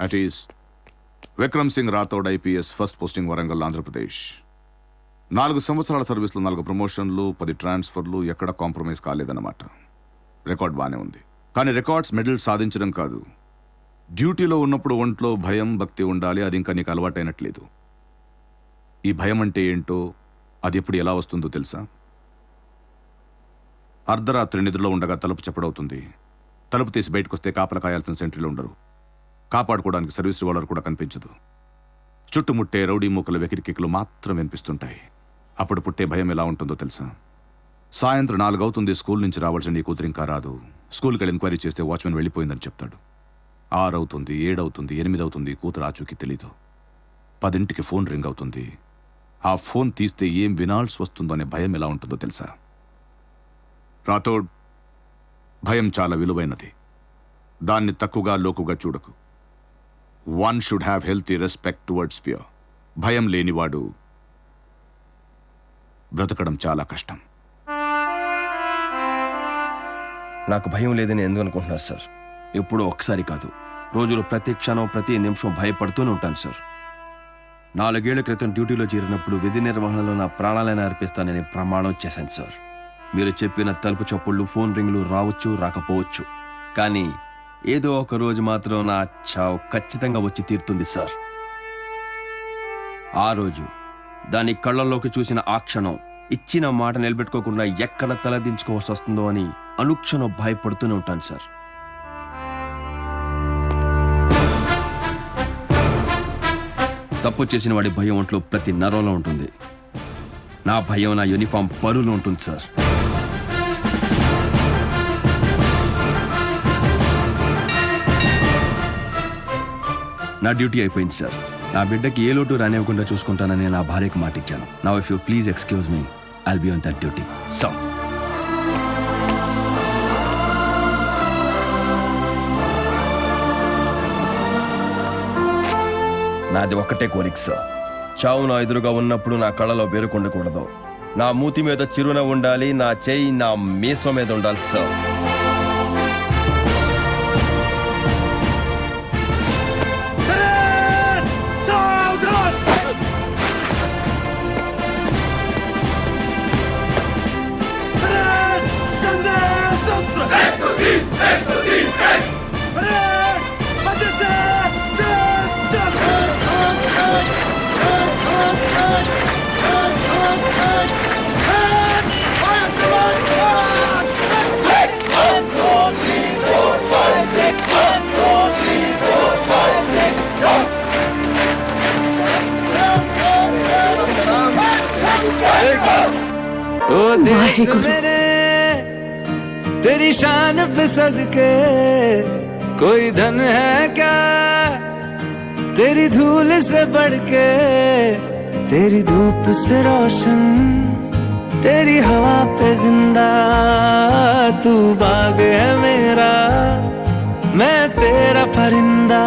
At is Vikram Singh Rathod IPS, first posting Warangal, Andhra Pradesh. 4 సంవత్సరాల సర్వీస్లో 4 ప్రమోషన్లు, 10 ట్రాన్స్ఫర్లు, ఎక్కడ కాంప్రమైజ్ కాలేదన్నమాట. రికార్డ్ బాగానే ఉంది. కానీ రికార్డ్స్ మెడల్ సాధించడం కాదు. డ్యూటీలో ఉన్నప్పుడు ఒంట్లో భయం, భక్తి ఉండాలి. అది ఇంకా నీకు అలవాటైనట్లేదు. ఈ భయం అంటే ఏంటో, అది ఎప్పుడు ఎలా వస్తుందో తెలుసా? అర్ధరాత్రి నిద్రలో ఉండగా తలుపు చప్పుడవుతుంది. తలుపు తీసి బయటకు వస్తే కాపలా కాయాల్సిన సెంట్రీలో ఉండరు. కాపాడుకోవడానికి సర్వీస్ రివాల్వర్ కూడా కనిపించదు. చుట్టుముట్టే రౌడీ మూకల వెకిరికిక్కులు మాత్రం వినిపిస్తుంటాయి. అప్పుడు పుట్టే భయం ఎలా ఉంటుందో తెలుసా? సాయంత్రం 4 అవుతుంది, స్కూల్ నుంచి రావాల్సిన నీ కూతురు ఇంకా రాదు. స్కూల్కి వెళ్ళి ఎంక్వైరీ చేస్తే వాచ్మెన్ వెళ్ళిపోయిందని చెప్తాడు. 6 అవుతుంది, 7 అవుతుంది, 8 అవుతుంది, కూతురు ఆచూకీ తెలీదు. 10ంటికి ఫోన్ రింగ్ అవుతుంది. ఆ ఫోన్ తీస్తే ఏం వినాల్సి వస్తుందో అనే భయం ఎలా ఉంటుందో తెలుసా? రాథోడ్, భయం చాలా విలువైనది. దాన్ని తక్కువగా, లోకుగా చూడకు. One should have healthy respect towards fear. భయం లేనివాడు బ్రతకడం చాలా కష్టం. నాకు భయం లేదని ఎందుకు అనుకుంటున్నారు సార్? ఎప్పుడూ ఒక్కసారి కాదు, రోజులు ప్రతి క్షణం, ప్రతి నిమిషం భయపడుతూనే ఉంటాను సార్. 4 ఏళ్ల క్రితం డ్యూటీలో చేరినప్పుడు విధి నిర్వహణలో నా ప్రాణాలైనా అర్పిస్తానని ప్రమాణం చేశాను సార్. మీరు చెప్పిన తలుపు చప్పుళ్ళు, ఫోన్ రింగులు రావచ్చు, రాకపోవచ్చు, కానీ ఏదో ఒక రోజు మాత్రం నా చావు ఖచ్చితంగా వచ్చి తీరుతుంది సార్. ఆ రోజు, దాని కళ్ళల్లోకి చూసిన ఆ క్షణం, ఇచ్చిన మాట నిలబెట్టుకోకుండా ఎక్కడ తలదించుకోవాల్సి వస్తుందో అని అనుక్షణం భయపడుతూనే ఉంటాను సార్. తప్పు చేసిన వాడి భయం ఒంట్లో ప్రతి నరంలో ఉంటుంది. నా భయం నా యూనిఫామ్ పరులో ఉంటుంది సార్. నా డ్యూటీ అయిపోయింది సార్. నా బిడ్డకి ఏ లోటు రానివ్వకుండా చూసుకుంటానని నా భార్యకు మాటిచ్చాను. Now if you please excuse me, I'll be on that duty. So నాది ఒక్కటే కోరిక సార్. చావు నా ఎదురుగా ఉన్నప్పుడు నా కళ్ళలో బెరుకుండకూడదు. నా మూతి మీద చిరునవ్వు ఉండాలి, నా చేయి నా మీసం మీద ఉండాలి సార్. ओ देश मेरे तेरी शान पे सदके कोई धन है क्या तेरी धूल से बढ़ के, तेरी धूप से रोशन, तेरी हवा पे जिंदा, तू बाग है मेरा, मैं तेरा परिंदा.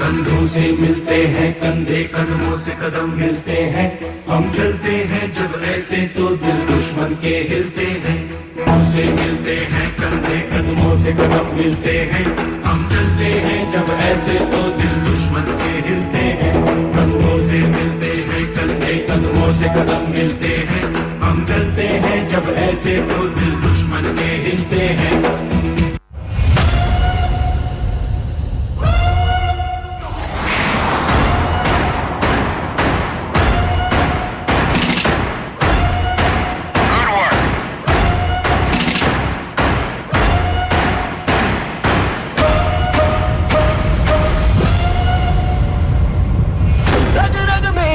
कंधों से मिलते हैं कंधे, कदमों से कदम मिलते हैं, हम चलते हैं जब ऐसे तो दिल दुश्मन के हिलते हैं. कंधों से मिलते हैं कंधे, कदमों से कदम मिलते हैं, हम चलते हैं जब ऐसे तो दिल दुश्मन के हिलते हैं. कंधों से मिलते हैं कंधे, कदमों से कदम मिलते हैं, हम चलते हैं जब ऐसे तो दिल दुश्मन के हिलते हैं.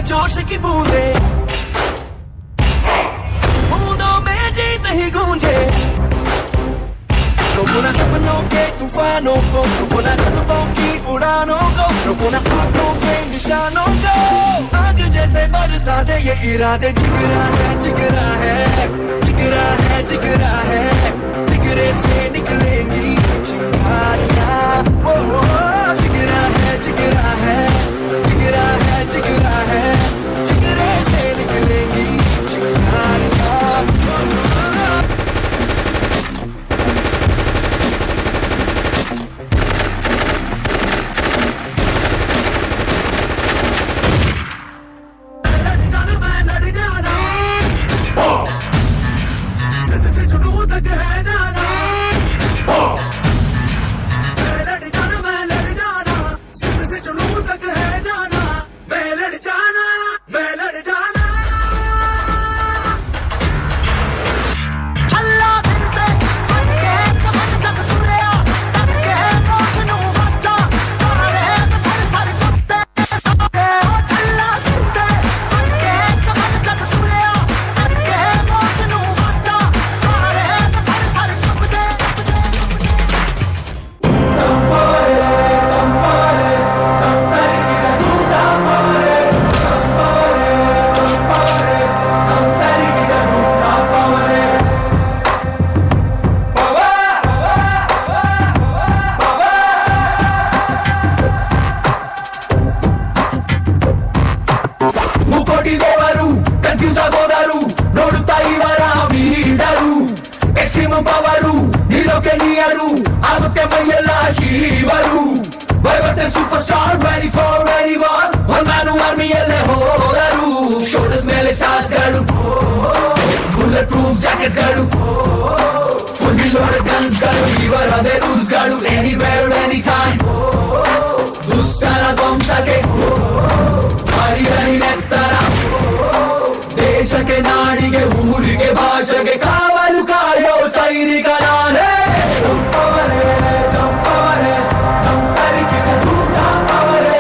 जोश की बूंदे बूंदों में जीत ही गूंजे, रोको ना सपनों के तूफानों को, रोको ना जज्बों की उड़ानों को, रोको ना आंखों के निशानों को. आग जैसे बरसा दे ये इरादे, जिगरा है जिगरा है जिगरा है जिगरा है, जिगरे से निकलेंगी चिंगारियां. ओ जिगरा है जिगरा है जिगरा है जिगरा है, जिगरे से निकलेंगी चिंगारियां. तक है जाना मैं लड़ जाना सिद्ध से जुनून तक है जाना मैं लड़ जाना छल्ला सिरते बनके कमन तक तुरिया तक के मौत नू बच्चा सारे फर फर कुत्ते ओ छल्ला सिरते बनके कमन तक तुरिया तक के मौत नू बच्चा सारे फर फर कुत्ते ಮುಕೋಟಿ ದೇವರು ಕನ್ಫ್ಯೂಸ್ ಆಗೋದಾರು ನೋಡುತ್ತಾ ಇವರ ಬೀಡರು ಎಕ್ಸ್ಟ್ರೀಮ್ ಪವರು ನೀರೋಕೆ ನೀಯರು ಆಗುತ್ತೆ ಮೈಯೆಲ್ಲ ಶಿವರು ಬರುತ್ತೆ super star ready for any war one man ಆರ್ಮಿಯಲ್ಲೇ ಹೋದರು ಶೋಲ್ಡರ್ಸ್ ಮೇಲೆ ಸ್ಟಾರ್ಸ್ ಗಳು ಬುಲೆಟ್ ಪ್ರೂಫ್ ಜಾಕೆಟ್ಸ್ ಗಳು ಫುಲ್ ಲೋಡೆಡ್ ಗನ್ಸ್ ಗಳು ಇವರದೇ ರೂಲ್ಸ್ ಗಳು ಎನಿವೇರ್ ಎನಿ ಟೈಮ್ ದುಷ್ಟರ ಧ್ವಂಸಕ್ಕೆ ಹರಿಹರಿನೆತ್ತರ ದೇಶಕ್ಕೆ ನಾಡಿಗೆ ಊರಿಗೆ ಭಾಷೆಗೆ ಕಾವಲು ಕಾಯೋ ಸೈನಿಕ ನಾನೇ ತಂಪವರೇ ತಂಪವರೇ ತಂಪರಿಕಿಟರು ತಂಪವರೇ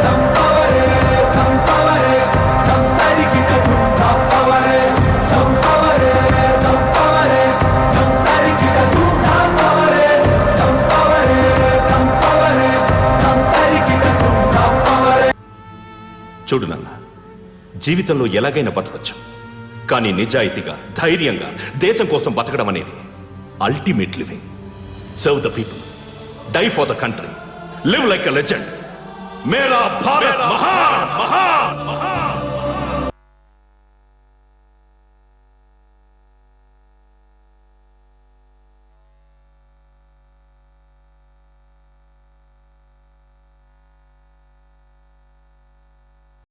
ತಂಪವರೇ ತಂಪವರೇ ತಂಪರಿಕಿಟರು ತಂಪವರೇ ತಂಪವರೇ ತಂಪವರೇ ತಂಪರಿಕಿಟರು ತಂಪವರೇ ತಂಪವರೇ ತಂಪವರೇ ತಂಪರಿಕಿಟರು ತಂಪವರೇ. చూడు నాన్న, జీవితంలో ఎలాగైనా బతకొచ్చు, కానీ నిజాయితీగా ధైర్యంగా దేశం కోసం బతకడం అనేది ultimate living. Serve the people, die for the country, live like a legend. మేరా భారత్ మహాన్ మహాన్ మహాన్.